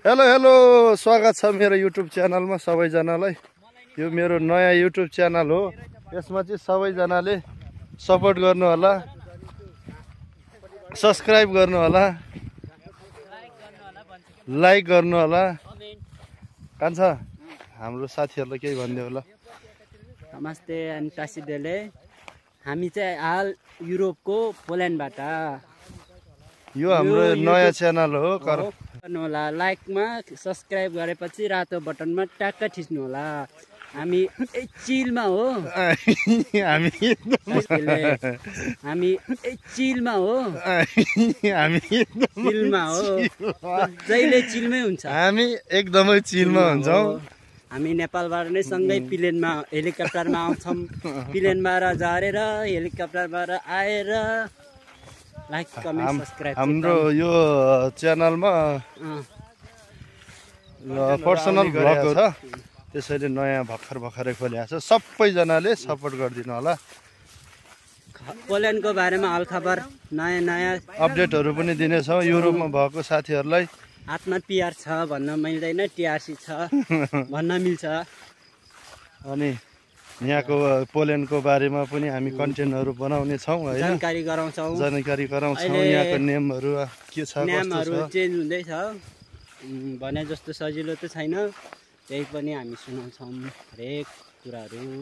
Hello hello स्वागत छ मेरो युट्युब च्यानलमा सबैजनालाई। यो मेरो नयाँ युट्युब च्यानल हो। यसमा चाहिँ सबैजनाले सपोर्ट गर्नु होला, सब्स्क्राइब गर्नु होला, लाइक गर्नु होला। कान्छ हाम्रो साथीहरुलाई केही भन्दियो होला। नमस्ते अनि टासिदेले। हामी चाहिँ हाल युरोपको पोल्यान्डबाट। यो हाम्रो नयाँ च्यानल हो। गर्नु होला, लाइकमा सब्स्क्राइब गरेपछि रातो बटनमा ट्याक्क थिच्नु होला। हामी चिलमा हो। हामी चिलमा हो। चिलमा हो। जहिले चिलमै हुन्छ। हामी एकदमै चिलमा हुन्छौँ। हामी नेपालबाट नै सँगै प्लेनमा हेलिकप्टरमा आउँछौँ। प्लेनबाट झरेर हेलिकप्टरबाट आएर लाइक कमेन्ट सब्स्क्राइब। हाम्रो यो च्यानलमा पर्सनल भ्लगहरु छ, त्यसैले नयाँ भर्खरै खोलेको छ। सबैजनाले सपोर्ट गरिदिनु होला। पोल्यान्डको बारेमा हालखबर नयाँ अपडेटहरु पनि दिनेछौँ। युरोपमा भएको साथीहरूलाई हातमा पिआर छ भन्न मिल्दैन, टिआरसी छ भन्न मिल्छ। अनि यहाँको पोल्यान्डको बारेमा पनि हामी कन्टेन्टहरु बनाउने छौँ हैन, जानकारी गराउँछौँ। यहाँको नेमहरु के छ, नामहरु चेन्ज हुँदैछ भने जस्तो सजिलो त छैन, त्यही पनि हामी सुनाउँछौँ हरेक कुराहरु।